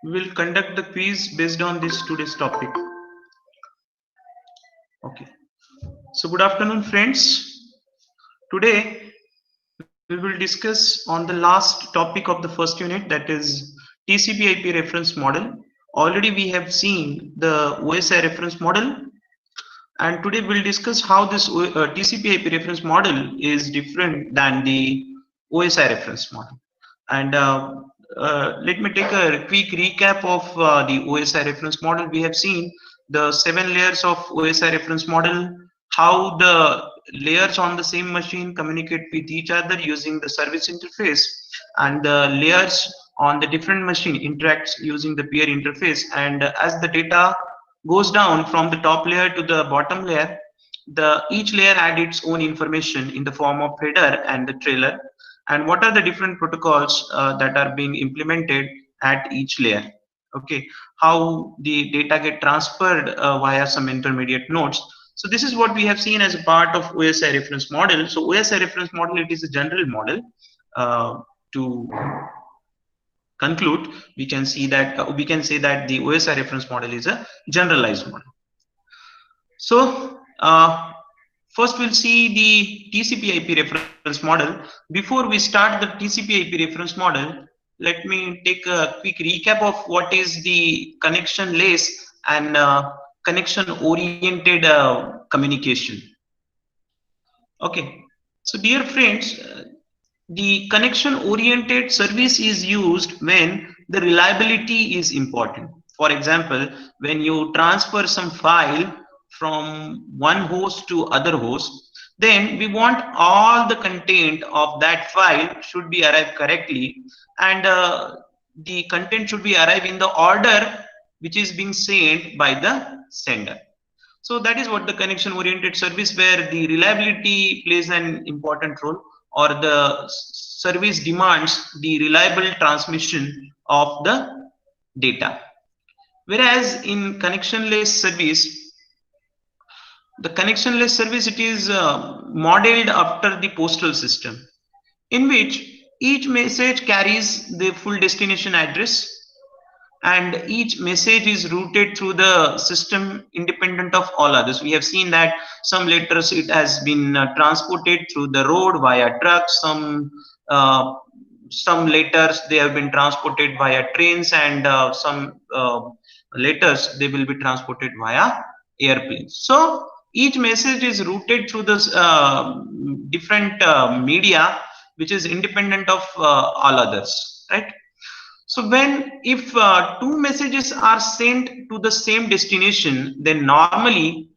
We will conduct the quiz based on this today's topic. Okay. So good afternoon, friends. Today we will discuss on the last topic of the first unit, that is TCP/IP reference model. Already we have seen the OSI reference model, and today we'll discuss how this TCP/IP reference model is different than the OSI reference model. And let me take a quick recap of the OSI reference model. We have seen the 7 layers of OSI reference model, how the layers on the same machine communicate with each other using the service interface, and the layers on the different machine interacts using the peer interface. And as the data goes down from the top layer to the bottom layer, the each layer adds its own information in the form of header and the trailer, and what are the different protocols that are being implemented at each layer. Okay, how the data get transferred via some intermediate nodes. So this is what we have seen as a part of OSI reference model. So OSI reference model, it is a general model. To conclude, we can see that we can say that the OSI reference model is a generalized model. So first we'll see the TCP/IP reference model. Before we start the TCP/IP reference model, let me take a quick recap of what is the connectionless and connection-oriented communication. Okay, so dear friends, the connection-oriented service is used when the reliability is important. For example, when you transfer some file from one host to other host, then we want all the content of that file should be arrived correctly, and the content should be arrived in the order which is being sent by the sender. So that is what the connection oriented service, where the reliability plays an important role, or the service demands the reliable transmission of the data. Whereas in connectionless service, the connectionless service, it is modeled after the postal system, in which each message carries the full destination address, and each message is routed through the system independent of all others. We have seen that some letters, it has been transported through the road via trucks, some letters they have been transported via trains, and some letters they will be transported via airplanes. So each message is routed through this different media, which is independent of all others, right? So when if two messages are sent to the same destination, then normally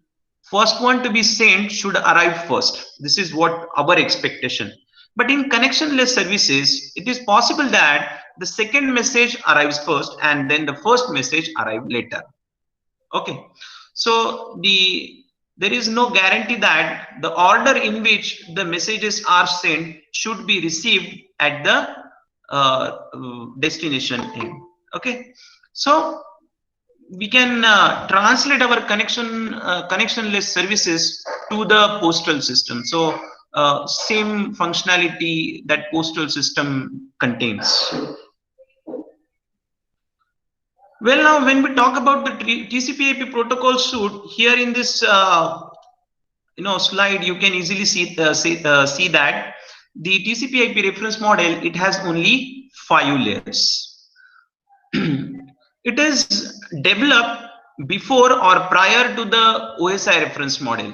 first one to be sent should arrive first. This is what our expectation. But in connectionless services, it is possible that the second message arrives first and then the first message arrives later. Okay, so there is no guarantee that the order in which the messages are sent should be received at the destination end. Okay, so we can translate our connectionless services to the postal system. So same functionality that postal system contains. Well, now when we talk about the TCP/IP protocol suite, here in this slide, you can easily see that the TCP/IP reference model, it has only 5 layers. It is developed before or prior to the OSI reference model,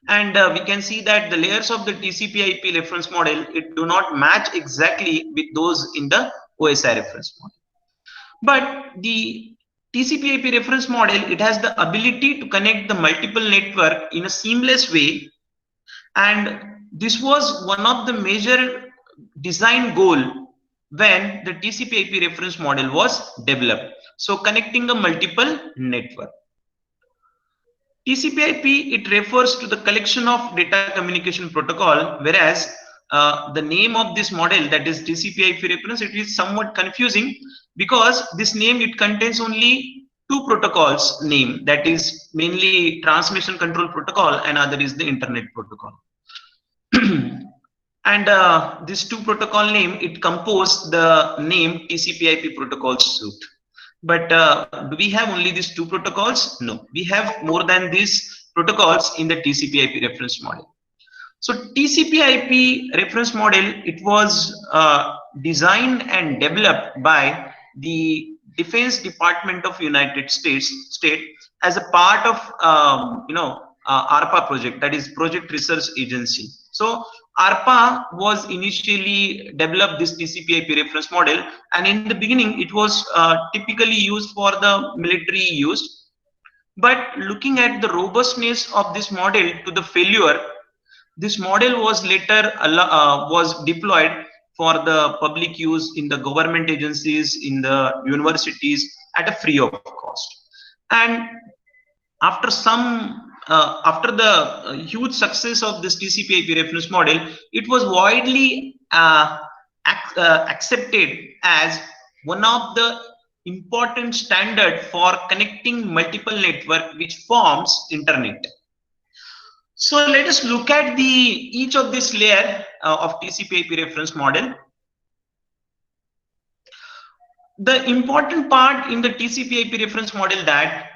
and we can see that the layers of the TCP/IP reference model, it do not match exactly with those in the OSI reference model. But the TCP/IP reference model, it has the ability to connect the multiple network in a seamless way, and this was one of the major design goal when the TCP/IP reference model was developed. So connecting a multiple network. TCP/IP, it refers to the collection of data communication protocol, whereas the name of this model, that is TCP/IP reference, it is somewhat confusing because this name, it contains only two protocols name, that is mainly transmission control protocol and other is the internet protocol. And this two protocol name, it compose the name TCP/IP protocol suite. But do we have only these two protocols? No, we have more than these protocols in the TCP/IP reference model. So TCP/IP reference model, it was designed and developed by the Defense Department of United States as a part of ARPA project, that is Project Research Agency. So ARPA was initially developed this TCP/IP reference model, and in the beginning it was typically used for the military use. But looking at the robustness of this model to the failure, this model was later was deployed for the public use in the government agencies, in the universities at a free of cost. And after after the huge success of this TCP/IP reference model, it was widely accepted as one of the important standard for connecting multiple network which forms internet. So let us look at each of this layer of TCP/IP reference model. The important part in the TCP/IP reference model that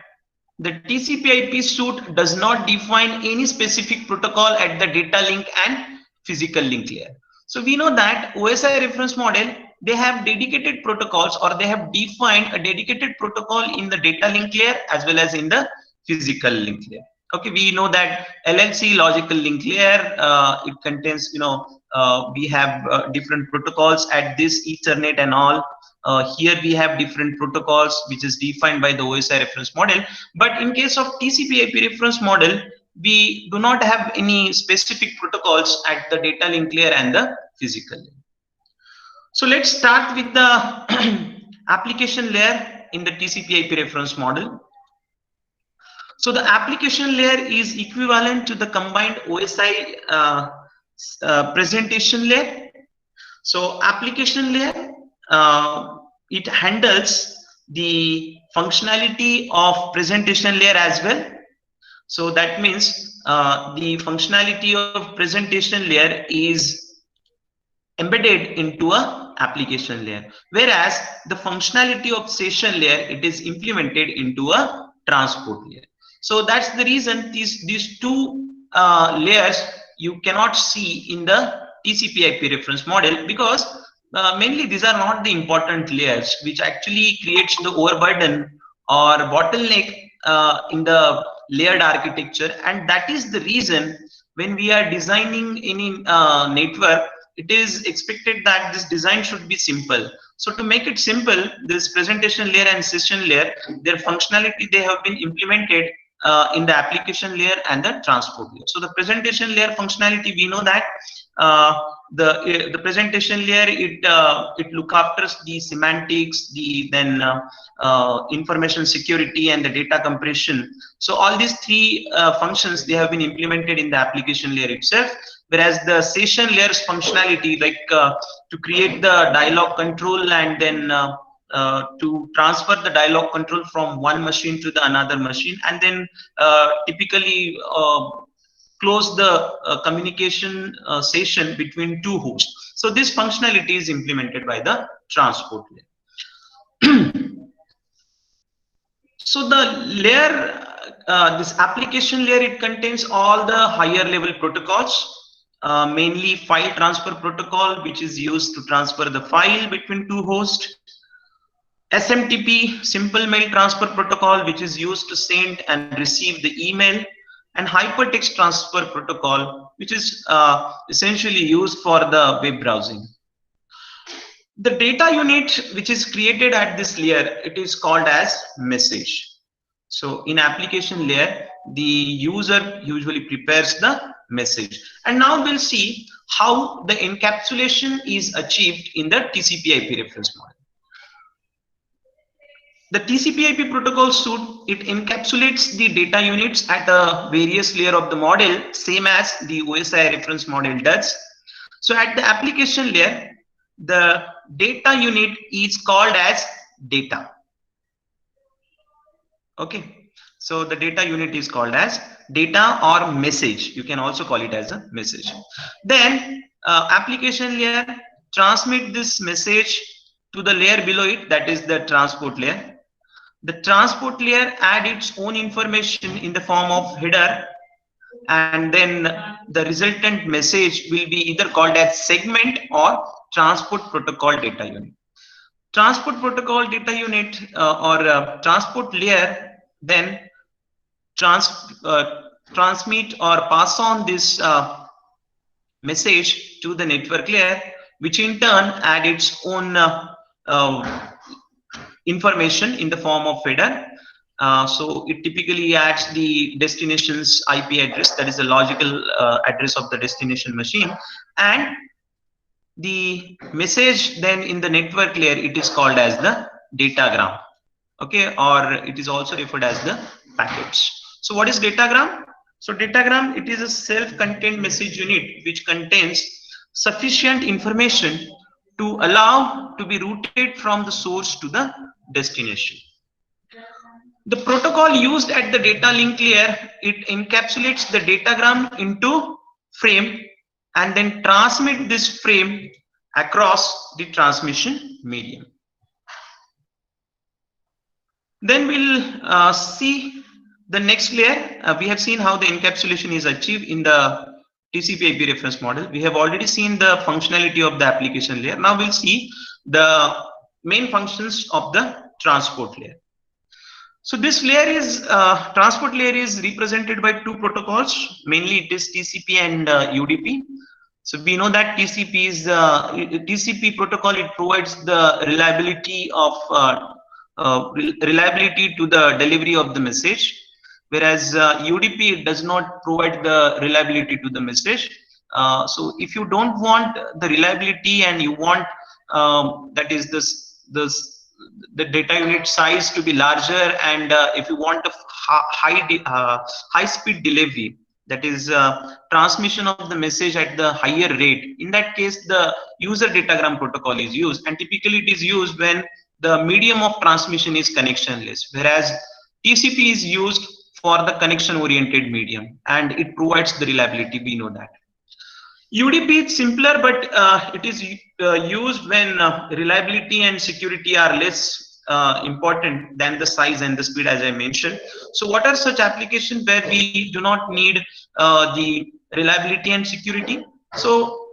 the TCP/IP suite does not define any specific protocol at the data link and physical link layer. So we know that OSI reference model, they have dedicated protocols, or they have defined a dedicated protocol in the data link layer as well as in the physical link layer. Okay, we know that LLC, logical link layer, it contains, we have different protocols at this Ethernet and all. Here we have different protocols which is defined by the OSI reference model. But in case of TCP/IP reference model, we do not have any specific protocols at the data link layer and the physical layer. So let's start with the application layer in the TCP/IP reference model. So the application layer is equivalent to the combined OSI presentation layer. So application layer, it handles the functionality of presentation layer as well. So that means the functionality of presentation layer is embedded into a application layer, whereas the functionality of session layer, it is implemented into a transport layer. So that's the reason these two layers you cannot see in the TCP/IP reference model, because mainly these are not the important layers which actually creates the overburden or bottleneck in the layered architecture. And that is the reason when we are designing any network, it is expected that this design should be simple. So to make it simple, this presentation layer and session layer, their functionality, they have been implemented in the application layer and the transport layer. So the presentation layer functionality, we know that the presentation layer, it look after the semantics, then information security and the data compression. So all these three functions, they have been implemented in the application layer itself. Whereas the session layer's functionality, like to create the dialog control and then to transfer the dialog control from one machine to the another machine, and then typically close the communication session between two hosts. So this functionality is implemented by the transport layer. So the layer, this application layer, it contains all the higher level protocols, mainly file transfer protocol, which is used to transfer the file between two hosts. SMTP, simple mail transfer protocol, which is used to send and receive the email. And hypertext transfer protocol, which is essentially used for the web browsing. The data unit which is created at this layer, it is called as message. So in application layer, the user usually prepares the message. And now we'll see how the encapsulation is achieved in the TCP/IP reference model. The TCP/IP protocol suite, it encapsulates the data units at a various layer of the model, same as the OSI reference model does. So at the application layer, the data unit is called as data. Okay, so the data unit is called as data or message. You can also call it as a message. Then application layer transmit this message to the layer below it, that is the transport layer. The transport layer adds its own information in the form of header, and then the resultant message will be either called as segment or transport protocol data unit. Transport protocol data unit or transport layer then transmit or pass on this message to the network layer, which in turn add its own information in the form of header. So it typically adds the destination's IP address, that is the logical address of the destination machine, and the message then in the network layer, it is called as the datagram, okay, or it is also referred as the packets. So what is datagram? So datagram, it is a self-contained message unit which contains sufficient information to allow to be routed from the source to the destination. The protocol used at the data link layer, it encapsulates the datagram into frame and then transmit this frame across the transmission medium. Then we'll see the next layer. We have seen how the encapsulation is achieved in the TCP/IP reference model. We have already seen the functionality of the application layer. Now we'll see the main functions of the transport layer. So this layer is transport layer is represented by two protocols. Mainly it is TCP and UDP. So we know that TCP is TCP protocol. It provides the reliability of reliability to the delivery of the message, whereas UDP does not provide the reliability to the message. So if you don't want the reliability and you want that is the data unit size to be larger, and if you want a high speed delivery, that is transmission of the message at the higher rate, in that case the user datagram protocol is used, and typically it is used when the medium of transmission is connectionless, whereas TCP is used for the connection oriented medium and it provides the reliability. We know that. UDP is simpler, but it is used when reliability and security are less important than the size and the speed, as I mentioned. So what are such applications where we do not need the reliability and security? So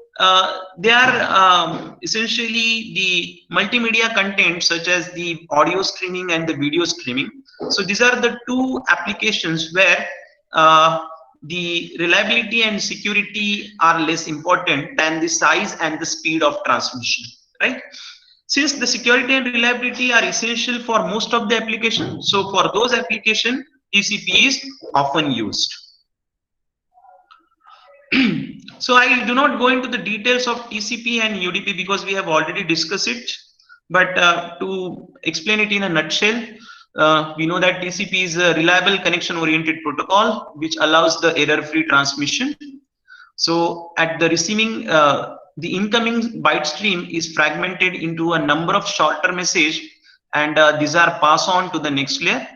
they are essentially the multimedia content, such as the audio streaming and the video streaming. So these are the two applications where the reliability and security are less important than the size and the speed of transmission, right? Since the security and reliability are essential for most of the applications, so for those applications, TCP is often used. So I do not go into the details of TCP and UDP because we have already discussed it, but to explain it in a nutshell, we know that TCP is a reliable connection oriented protocol which allows the error-free transmission. So at the receiving, the incoming byte stream is fragmented into a number of shorter messages, and these are passed on to the next layer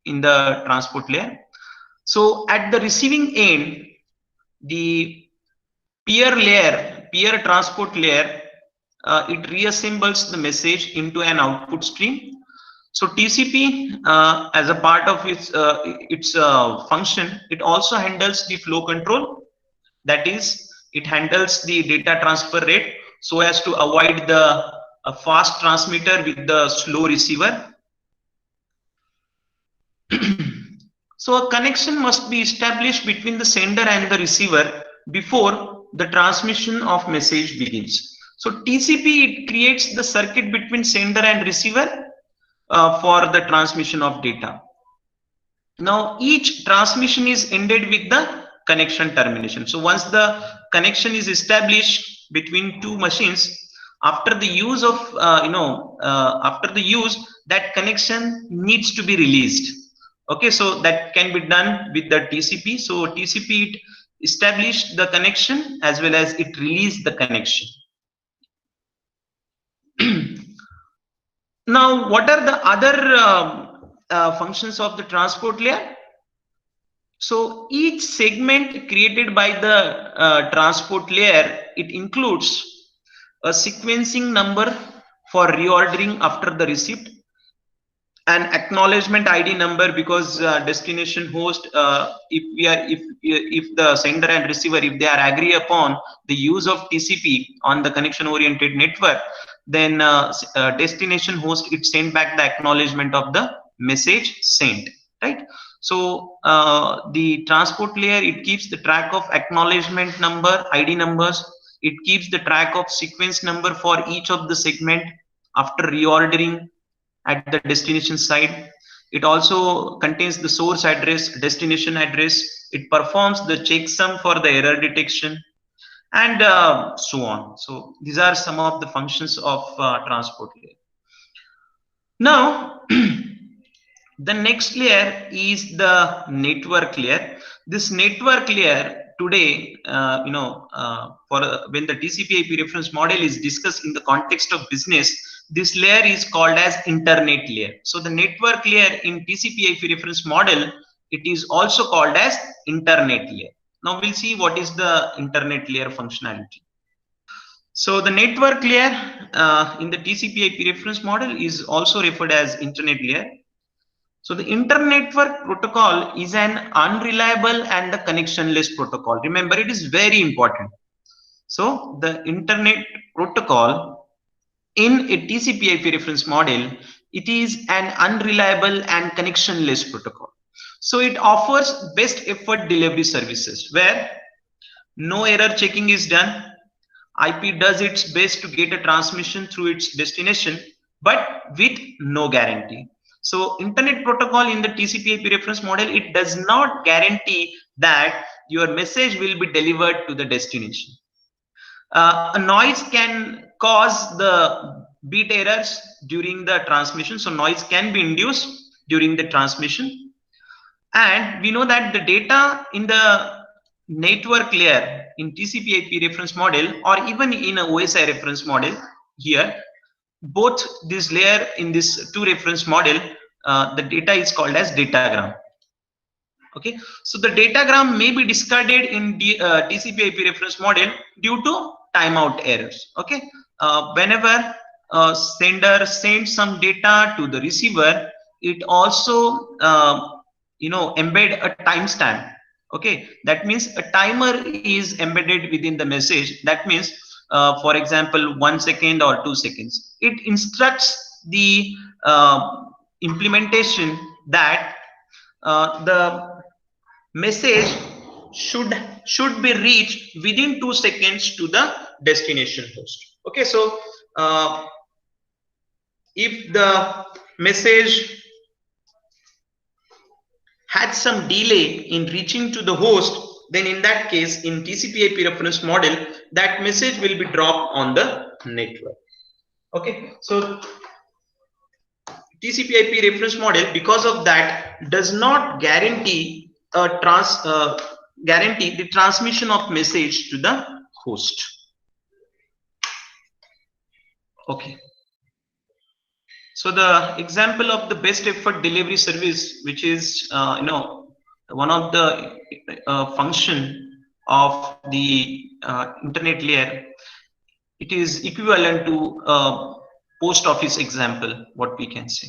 in the transport layer. So at the receiving end, the peer transport layer, it reassembles the message into an output stream. So TCP, as a part of its function, it also handles the flow control. That is, it handles the data transfer rate so as to avoid the fast transmitter with the slow receiver. So a connection must be established between the sender and the receiver before the transmission of message begins. So TCP, it creates the circuit between sender and receiver for the transmission of data. Now each transmission is ended with the connection termination. So once the connection is established between two machines, after the use of after the use, that connection needs to be released. Okay, so that can be done with the TCP. So TCP, it established the connection as well as it released the connection. Now, what are the other functions of the transport layer? So each segment created by the transport layer, it includes a sequencing number for reordering after the receipt, an acknowledgement ID number, because destination host, if the sender and receiver, if they are agree upon the use of TCP on the connection oriented network, then destination host, it send back the acknowledgement of the message sent, right? So the transport layer, it keeps the track of acknowledgement number, ID numbers. It keeps the track of sequence number for each of the segment after reordering at the destination side. It also contains the source address, destination address. It performs the checksum for the error detection, and so on. So these are some of the functions of transport layer. Now, the next layer is the network layer. This network layer today, for when the TCP/IP reference model is discussed in the context of business, this layer is called as internet layer. So the network layer in TCP/IP reference model, it is also called as internet layer. Now we'll see what is the internet layer functionality. So the network layer in the TCP/IP reference model is also referred as internet layer. So the inter-network protocol is an unreliable and the connectionless protocol. Remember, it is very important. So the internet protocol in a TCP/IP reference model, it is an unreliable and connectionless protocol. So it offers best effort delivery services where no error checking is done. IP does its best to get a transmission through its destination, but with no guarantee. So internet protocol in the TCP/IP reference model, it does not guarantee that your message will be delivered to the destination. A noise can cause the bit errors during the transmission. So noise can be induced during the transmission. And we know that the data in the network layer in TCP/IP reference model, or even in a OSI reference model here, both this layer in this two reference model, the data is called as datagram. Okay, so the datagram may be discarded in the TCP/IP reference model due to timeout errors. Okay, whenever sender sends some data to the receiver, it also embed a timestamp. Okay, that means a timer is embedded within the message. That means, for example, 1 second or 2 seconds. It instructs the implementation that the message should be reached within 2 seconds to the destination host. Okay, so if the message had some delay in reaching to the host, then in that case, in TCP/IP reference model, that message will be dropped on the network. Okay, so TCP/IP reference model, because of that, does not guarantee the transmission of message to the host. Okay. So the example of the best effort delivery service, which is one of the function of the internet layer, it is equivalent to post office example, what we can say.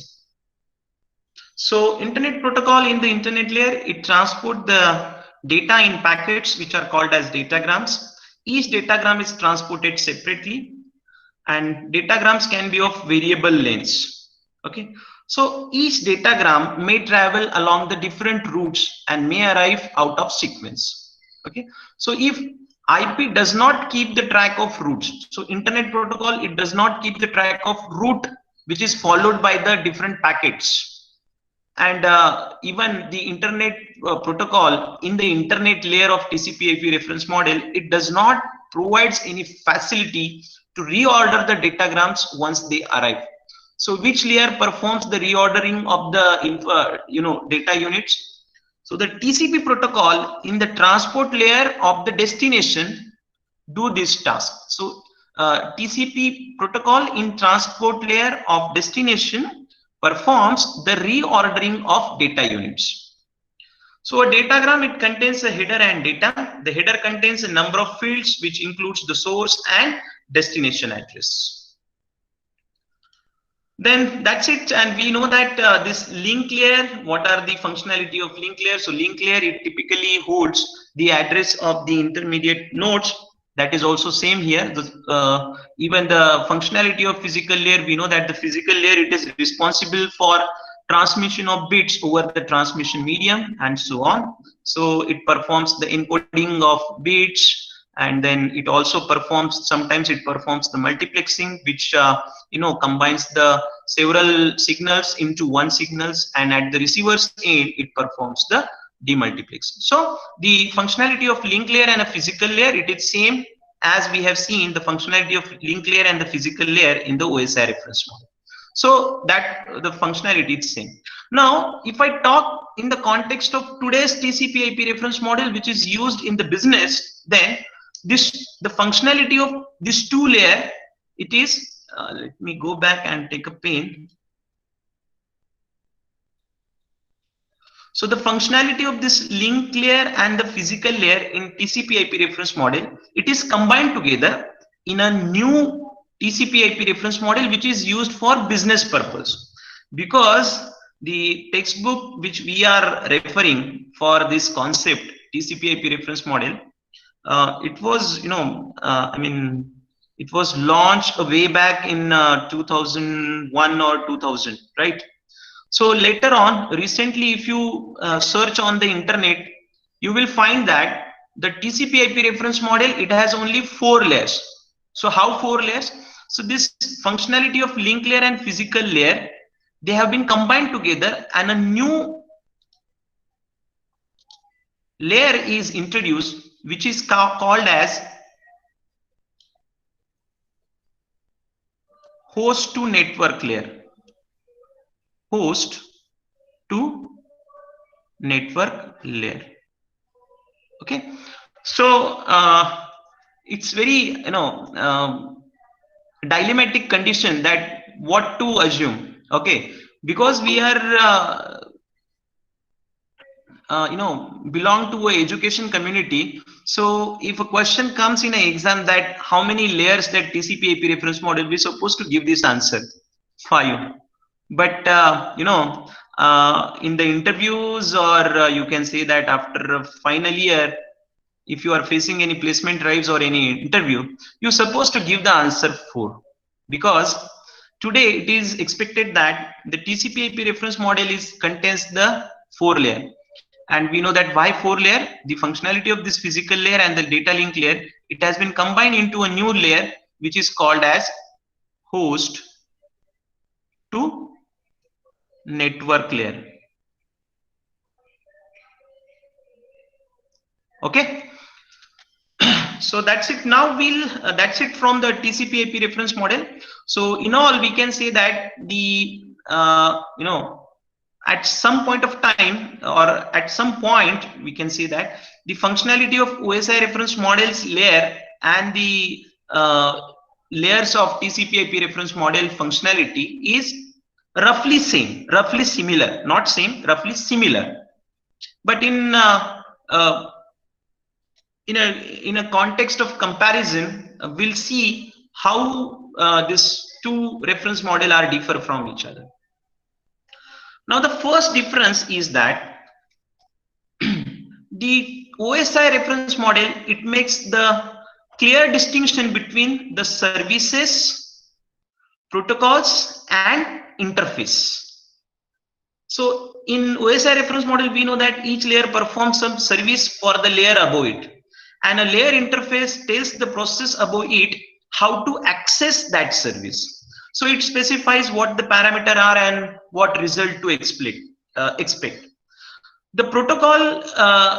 So internet protocol in the internet layer, it transport the data in packets which are called as datagrams. Each datagram is transported separately, and datagrams can be of variable lengths. Okay, so each datagram may travel along the different routes and may arrive out of sequence. Okay, so if IP does not keep the track of routes, so internet protocol, it does not keep the track of route which is followed by the different packets. And even the internet protocol in the internet layer of TCP/IP reference model, it does not provides any facility to reorder the datagrams once they arrive. So which layer performs the reordering of the data units? So the TCP protocol in the transport layer of the destination do this task. So TCP protocol in transport layer of destination performs the reordering of data units. So a datagram, it contains a header and data. The header contains a number of fields which includes the source and destination address. Then that's it, and we know that this link layer, what are the functionality of link layer? So link layer, it typically holds the address of the intermediate nodes. That is also same here. Even the functionality of physical layer, we know that the physical layer, it is responsible for transmission of bits over the transmission medium and so on. So it performs the encoding of bits, and then it also performs, sometimes it performs the multiplexing, which combines the several signals into one signals, and at the receiver's end it performs the demultiplexing. So the functionality of link layer and a physical layer, it is same as we have seen the functionality of link layer and the physical layer in the OSI reference model. So that the functionality is same. Now if I talk in the context of today's TCP IP reference model, which is used in the business, then the functionality of this two layer, it is let me go back and take a pen. So the functionality of this link layer and the physical layer in TCP IP reference model, it is combined together in a new TCP IP reference model, which is used for business purpose. Because the textbook which we are referring for this concept, TCP IP reference model, it was, it was launched way back in 2001 or 2000, right? So later on, recently, if you search on the internet, you will find that the TCP IP reference model, it has only 4 layers. So how 4 layers? So this functionality of link layer and physical layer, they have been combined together, and a new layer is introduced, which is called as host to network layer. Host to network layer. Okay, so it's very dilemmatic condition that what to assume. Okay, because we are belong to a education community. So if a question comes in an exam that how many layers that TCP IP reference model, we're supposed to give this answer 5. But in the interviews, or you can say that after a final year, if you are facing any placement drives or any interview, you're supposed to give the answer 4, because today it is expected that the TCP IP reference model contains the 4 layer, and we know that why 4 layer. The functionality of this physical layer and the data link layer, it has been combined into a new layer, which is called as host to network layer. Okay, so that's it. Now we'll that's it from the TCP IP reference model. So in all, we can say that the at some point of time, or at some point, we can say that the functionality of OSI reference models layer and the layers of TCP IP reference model functionality is roughly same, roughly similar, not same, roughly similar. But in a context of comparison, we'll see how these two reference model are differ from each other. Now the first difference is that the OSI reference model, it makes the clear distinction between the services, protocols, and interface. So in OSI reference model, we know that each layer performs some service for the layer above it, and a layer interface tells the process above it how to access that service. So it specifies what the parameter are and what result to expect. The protocol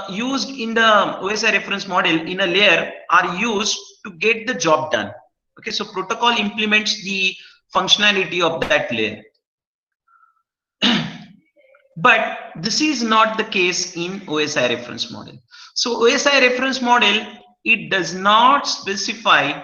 used in the OSI reference model in a layer are used to get the job done. Okay, so protocol implements the functionality of that layer. But this is not the case in OSI reference model. So OSI reference model, it does not specify,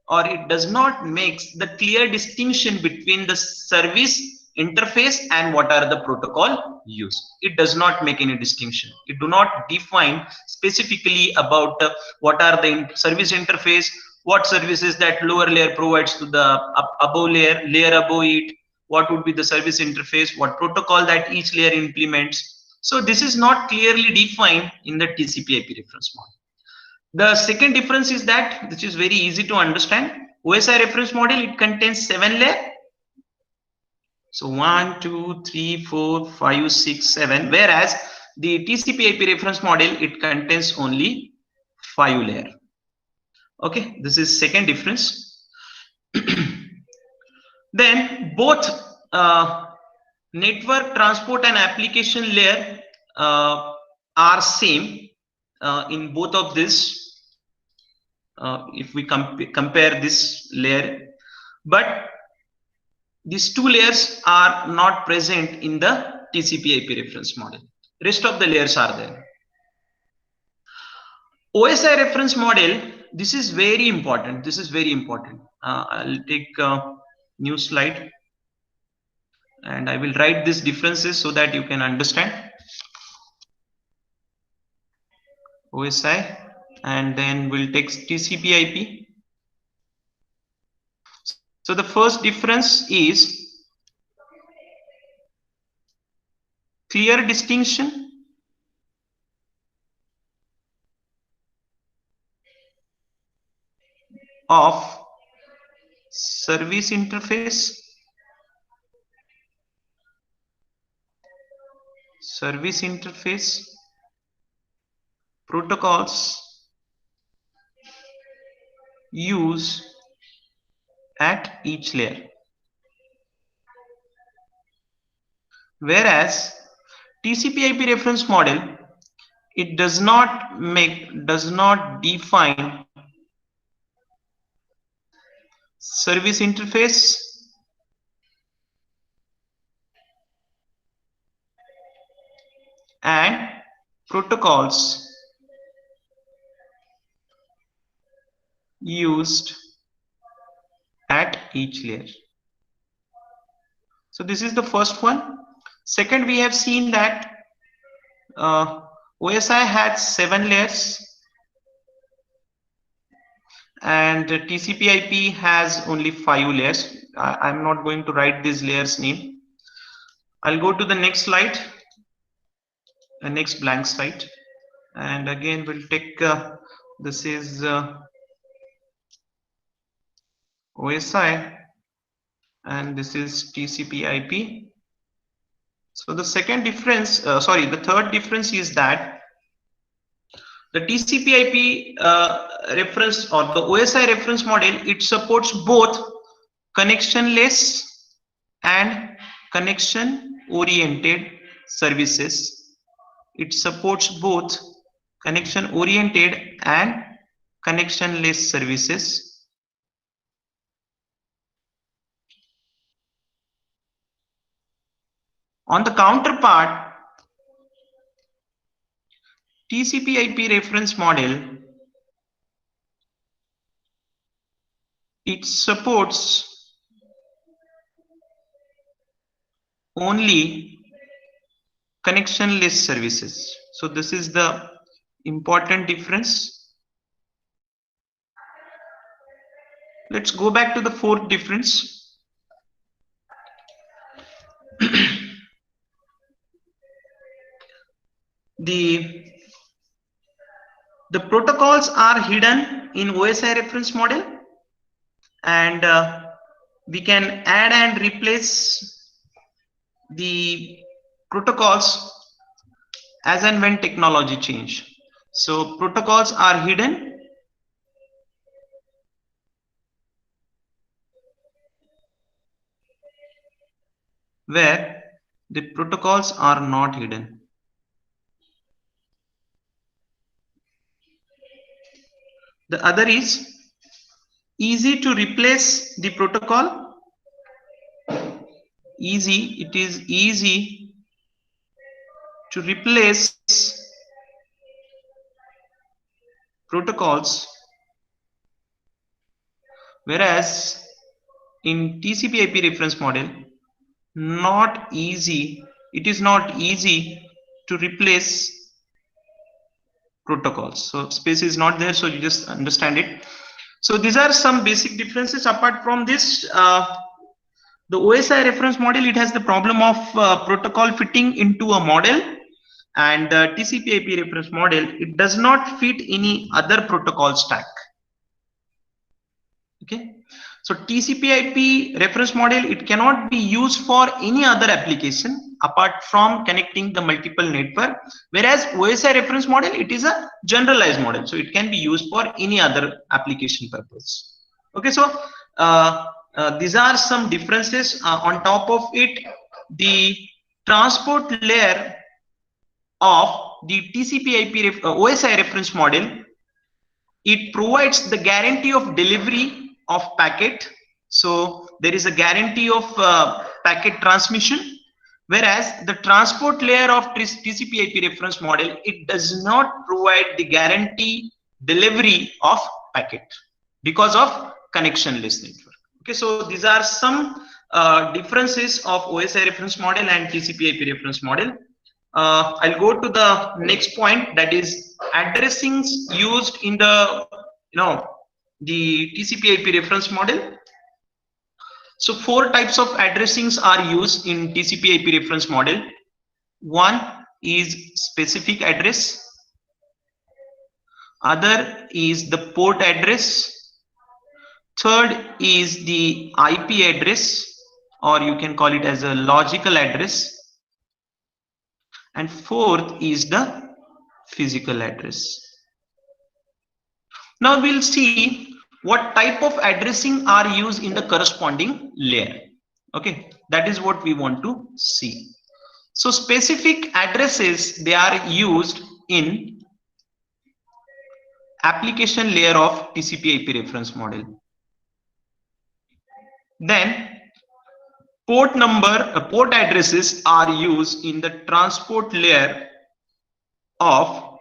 or it does not make the clear distinction between the service, interface, and what are the protocol used. It does not make any distinction. It do not define specifically about what are the service interface, what services that lower layer provides to the above layer above it, what would be the service interface, what protocol that each layer implements. So this is not clearly defined in the TCP/IP reference model. The second difference is that, which is very easy to understand, OSI reference model, it contains 7 layers. So 1, 2, 3, 4, 5, 6, 7. Whereas the TCP/IP reference model, it contains only 5 layers. Okay, this is second difference. Then both network, transport, and application layer are same in both of this. If we compare this layer, but these two layers are not present in the TCP/IP reference model. Rest of the layers are there. OSI reference model, this is very important. This is very important. I'll take a new slide and I will write these differences so that you can understand. OSI, and then we'll take TCP/IP. So the first difference is clear distinction of service interface, protocols used at each layer. Whereas TCP/IP reference model, it does not define service interface and protocols used at each layer. So this is the first one. Second, we have seen that OSI had 7 layers and TCP/IP has only 5 layers. I'm not going to write these layers name. I'll go to the next slide, the next blank slide, and again we'll take this is OSI and this is TCP/IP. So the second difference, the third difference is that the TCP/IP reference or the OSI reference model, it supports both connectionless and connection oriented services. It supports both connection oriented and connectionless services. On the counterpart, TCP/IP reference model, it supports only connectionless services. So this is the important difference. Let's go back to the fourth difference. The protocols are hidden in OSI reference model, and we can add and replace the protocols as and when technology change. So protocols are hidden, where the protocols are not hidden. The other is easy to replace the protocol. It is easy to replace protocols, whereas in TCP/IP reference model, it is not easy to replace protocols. So space is not there, so you just understand it. So these are some basic differences. Apart from this, The OSI reference model, it has the problem of protocol fitting into a model, and the TCP/IP reference model, it does not fit any other protocol stack. Okay, so TCP/IP reference model, it cannot be used for any other application apart from connecting the multiple network, whereas OSI reference model, it is a generalized model, so it can be used for any other application purpose. Okay, so these are some differences. On top of it, the transport layer of the TCP/IP OSI reference model, it provides the guarantee of delivery of packet. So there is a guarantee of packet transmission, whereas the transport layer of TCP/IP reference model, it does not provide the guarantee delivery of packet because of connectionless network. Okay, so these are some differences of OSI reference model and TCP/IP reference model. I'll go to the next point, that is addressings used in the the TCP/IP reference model. So 4 types of addressings are used in TCP/IP reference model. One is specific address, other is the port address, third is the IP address, or you can call it as a logical address, and fourth is the physical address. Now we'll see what type of addressing are used in the corresponding layer. Okay, that is what we want to see. So specific addresses, they are used in application layer of TCP/IP reference model. Then port addresses are used in the transport layer of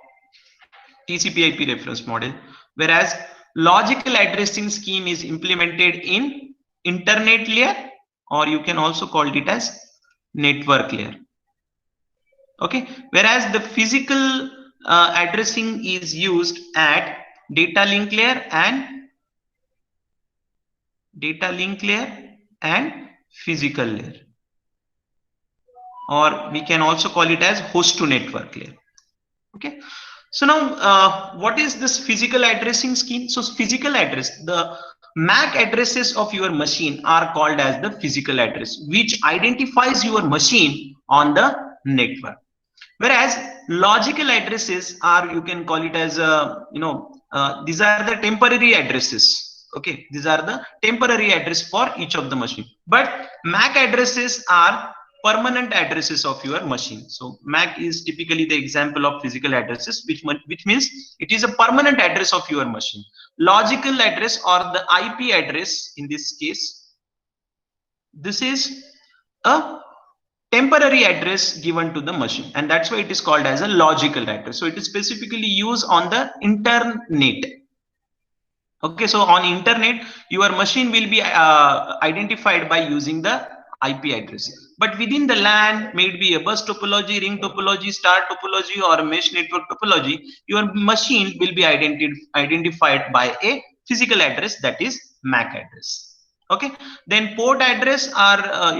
TCP/IP reference model, whereas logical addressing scheme is implemented in internet layer, or you can also call it as network layer. Okay, whereas the physical addressing is used at data link layer and physical layer, or we can also call it as host to network layer. Okay, so now what is this physical addressing scheme? So physical address, the MAC addresses of your machine are called as the physical address, which identifies your machine on the network, whereas logical addresses are, you can call it as these are the temporary addresses. Okay, these are the temporary address for each of the machine, but MAC addresses are permanent addresses of your machine. So MAC is typically the example of physical addresses, which means it is a permanent address of your machine. Logical address, or the IP address in this case, this is a temporary address given to the machine, and that's why it is called as a logical address. So it is specifically used on the internet. Okay, so on internet your machine will be identified by using the IP address, but within the LAN, maybe a bus topology, ring topology, star topology, or mesh network topology, your machine will be identified by a physical address, that is MAC address. Okay, then port address are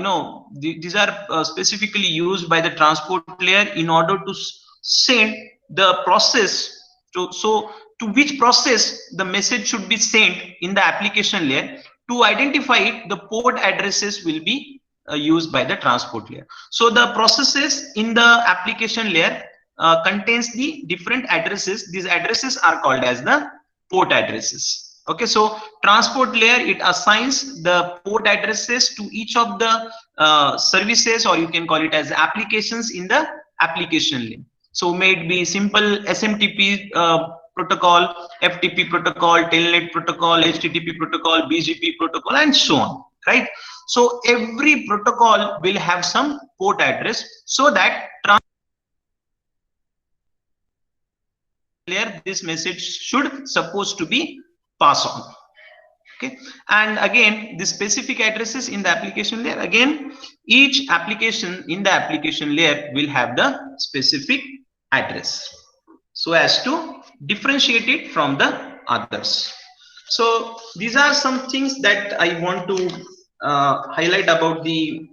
these are specifically used by the transport layer in order to send the process to which process the message should be sent in the application layer. To identify it, the port addresses will be used by the transport layer. So the processes in the application layer contains the different addresses. These addresses are called as the port addresses. Okay, so transport layer, it assigns the port addresses to each of the services, or you can call it as applications in the application layer. So may it be simple SMTP protocol, FTP protocol, Telnet protocol, HTTP protocol, BGP protocol, and so on, right? So every protocol will have some port address, so that layer this message should supposed to be passed on. Okay, and again the specific addresses in the application layer, again each application in the application layer will have the specific address, so as to differentiate it from the others. So these are some things that I want to highlight about the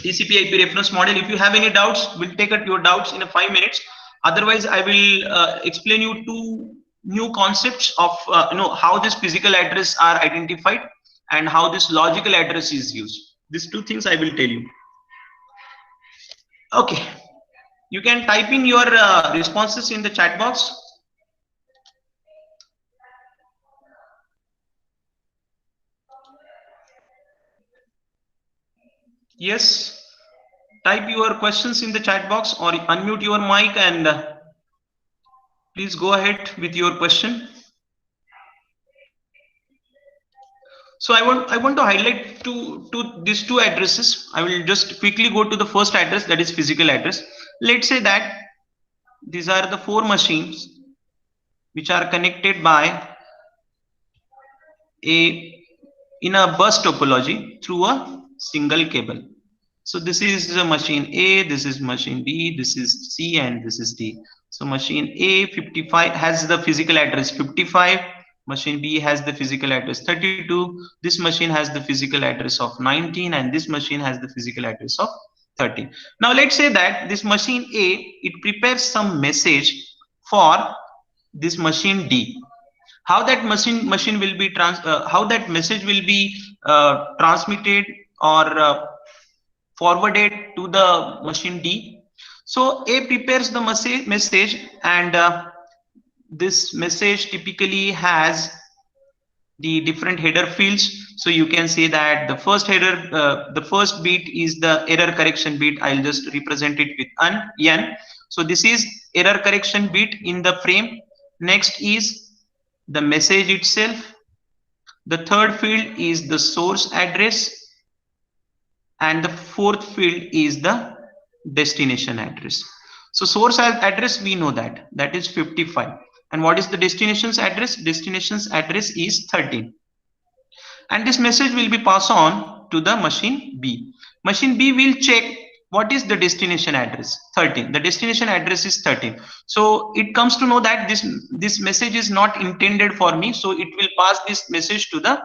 TCP/IP reference model. If you have any doubts, we'll take up your doubts in 5 minutes. Otherwise, I will explain you two new concepts of how this physical address are identified and how this logical address is used. These two things I will tell you. Okay, you can type in your responses in the chat box. Yes, type your questions in the chat box or unmute your mic and please go ahead with your question. So I want to highlight these two addresses. I will just quickly go to the first address, that is physical address. Let's say that these are the 4 machines which are connected by in a bus topology through a single cable. So this is machine A, this is machine B, this is C, and this is D. So machine A 55 has the physical address 55. Machine B has the physical address 32. This machine has the physical address of 19, and this machine has the physical address of 13. Now let's say that this machine A, it prepares some message for this machine D. How that machine will be how that message will be transmitted or forwarded to the machine D. So A prepares the message, and this message typically has the different header fields. So you can say that the first header, the first bit is the error correction bit. I'll just represent it with n. So this is error correction bit in the frame. Next is the message itself. The third field is the source address, and the fourth field is the destination address. So source address, we know that is 55. And what is the destination's address? Destination's address is 13. And this message will be passed on to the machine B. Machine B will check what is the destination address. 13. The destination address is 13. So it comes to know that this message is not intended for me. So it will pass this message to the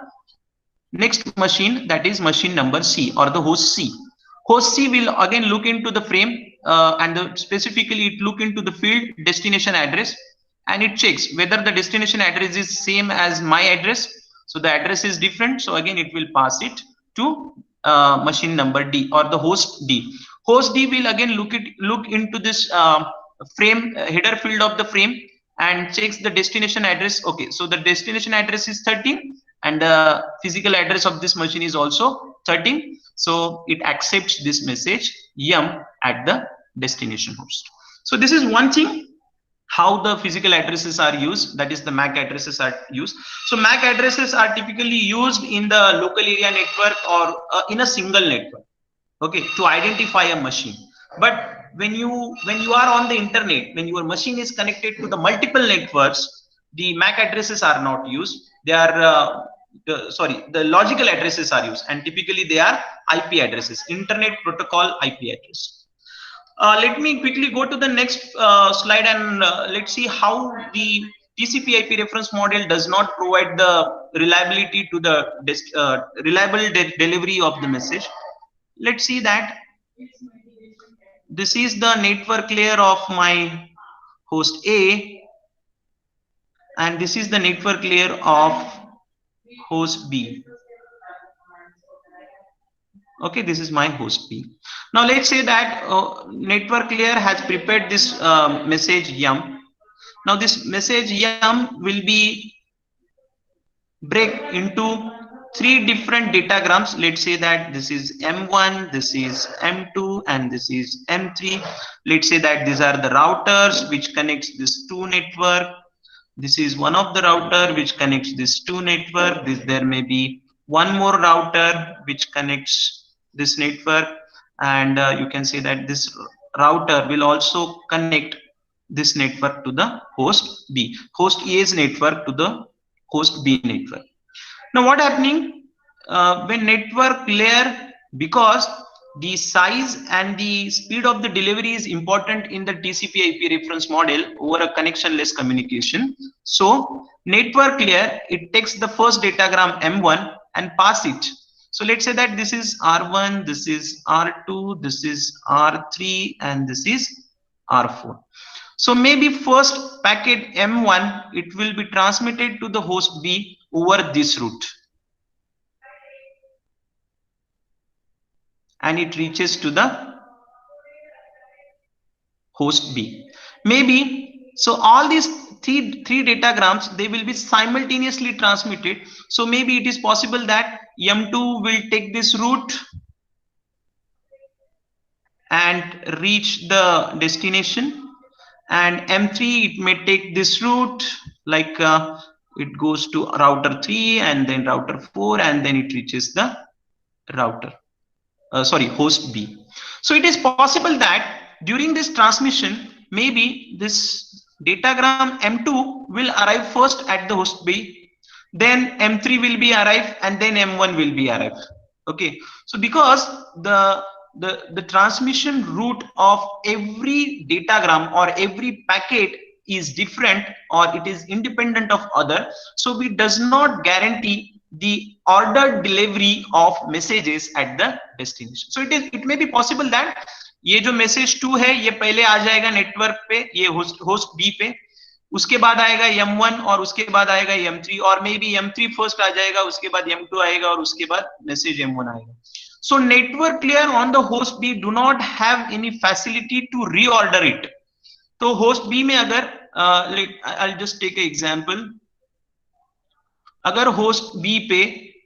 next machine, that is machine number C or the host C. Host C will again look into the frame and specifically it look into the field destination address, and it checks whether the destination address is same as my address. So the address is different, so again it will pass it to machine number D or the host D. Host D will again look into this frame header field of the frame and checks the destination address. Okay, so the destination address is 13 and the physical address of this machine is also 13. So it accepts this message yum at the destination host. So this is one thing, how the physical addresses are used, that is the MAC addresses are used. So MAC addresses are typically used in the local area network or in a single network, okay, to identify a machine. But when you are on the internet, when your machine is connected to the multiple networks, the MAC addresses are not used. They are the logical addresses are used, and typically they are IP addresses, Internet Protocol IP address. Let me quickly go to the next slide and let's see how the TCP/IP reference model does not provide the reliability to the reliable delivery of the message. Let's see that this is the network layer of my host A, and this is the network layer of host B. Okay, this is my host B. Now let's say that network layer has prepared this message yum. Now this message yum will be break into 3 different datagrams. Let's say that this is M1, this is M2, and this is M3. Let's say that these are the routers which connects this 2 network. This is one of the router which connects this 2 network. There may be one more router which connects this network, and you can say that this router will also connect this network to the host B, host A's network to the host B network. Now what happening when network layer, because the size and the speed of the delivery is important in the TCP/IP reference model over a connectionless communication. So network layer, it takes the first datagram M1 and pass it. So let's say that this is R1, this is R2, this is R3, and this is R4. So maybe first packet M1, it will be transmitted to the host B over this route. And it reaches to the host B. Maybe, so all these three datagrams, they will be simultaneously transmitted. So maybe it is possible that M2 will take this route and reach the destination, and M3 it may take this route, like it goes to router 3 and then router 4 and then it reaches the router host B. So it is possible that during this transmission, maybe this datagram M2 will arrive first at the host B, then M3 will be arrive, and then M1 will be arrive. Okay, so because the transmission route of every datagram or every packet is different or it is independent of other, so we does not guarantee the ordered delivery of messages at the destination. So it may be possible that ये जो message 2 है ये पहले आ जाएगा network पे, ये host B पे, उसके बाद आएगा M1 और उसके बाद आएगा M3, और maybe M3 first आ जाएगा, उसके बाद M2 आएगा और उसके बाद message M1 आएगा. So network layer on the host B do not have any facility to reorder it. तो host B में अगर I'll just take an example. अगर होस्ट बी पे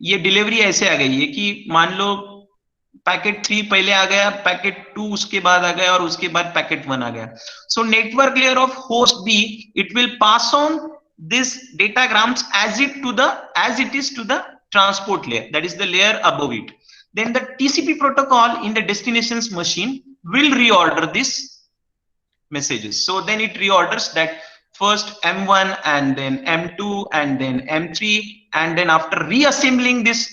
ये डिलीवरी ऐसे आ गई है कि मान लो पैकेट 3 पहले आ गया, पैकेट 2 उसके बाद आ गया और उसके बाद पैकेट 1 आ गया. So network layer of host B it will pass on this datagrams as it is to the transport layer, that is the layer above it. Then the TCP protocol in the destinations machine will reorder this messages. So then it reorders that first M1 and then M2 and then M3, and then after reassembling these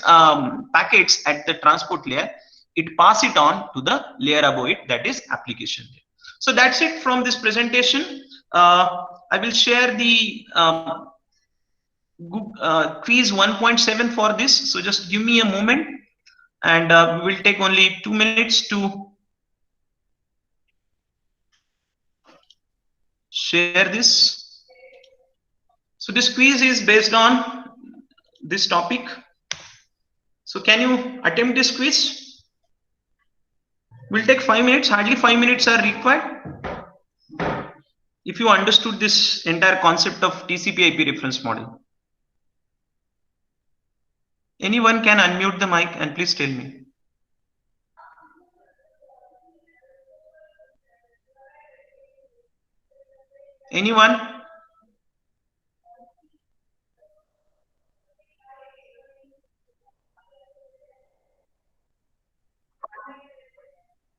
packets at the transport layer, it pass it on to the layer above it, that is application layer. So that's it from this presentation. I will share the quiz 1.7 for this. So just give me a moment, and we will take only 2 minutes to share this. So this quiz is based on this topic. So can you attempt this quiz? We'll take 5 minutes. Hardly 5 minutes are required. If you understood this entire concept of TCP/IP reference model. Anyone can unmute the mic and please tell me. Anyone?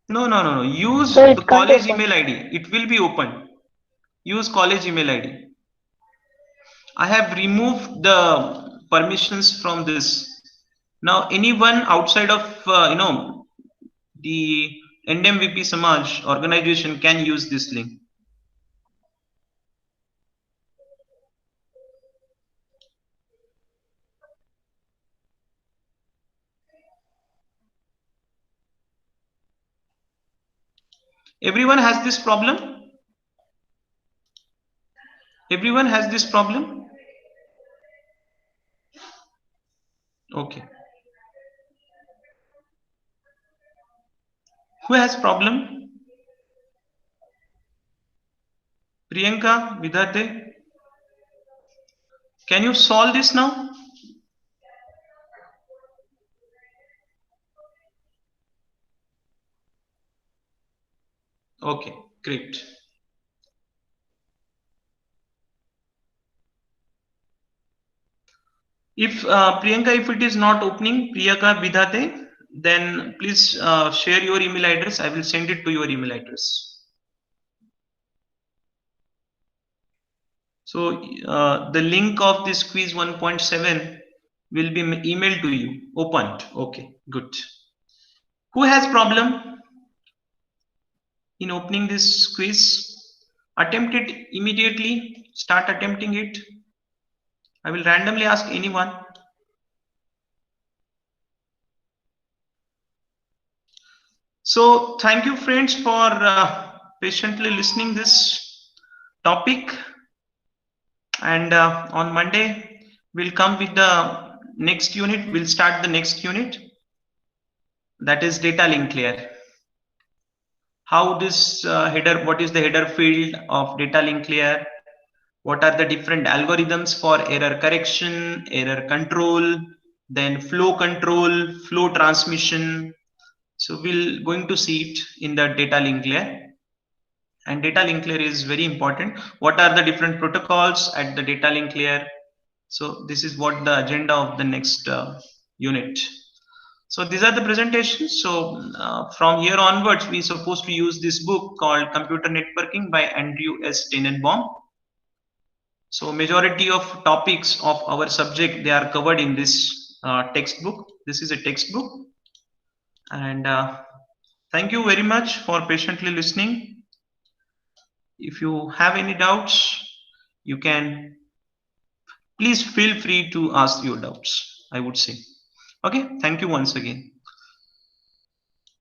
No. Use the college email ID. It will be open. Use college email ID. I have removed the permissions from this. Now anyone outside of the NMVP Samaj organization can use this link. Everyone has this problem? Everyone has this problem? Okay. Who has problem? Priyanka, Vidhate? Can you solve this now? Okay, great. If Priyanka, if it is not opening, Priyanka, Vidhate, then please share your email address. I will send it to your email address. So the link of this quiz 1.7 will be emailed to you. Opened. Okay, good. Who has problem in opening this quiz? Attempt it immediately. Start attempting it. I will randomly ask anyone. So thank you friends for patiently listening this topic, and on Monday we'll come with the next unit. We'll start the next unit, that is data link layer. How this header, what is the header field of data link layer? What are the different algorithms for error correction, error control, then flow control, flow transmission. So we'll going to see it in the data link layer. And data link layer is very important. What are the different protocols at the data link layer? So this is what the agenda of the next unit. So these are the presentations. So from here onwards, we supposed to use this book called Computer Networking by Andrew S. Tenenbaum. So majority of topics of our subject, they are covered in this textbook. This is a textbook. And thank you very much for patiently listening. If you have any doubts, you can please feel free to ask your doubts, I would say. Okay, thank you once again.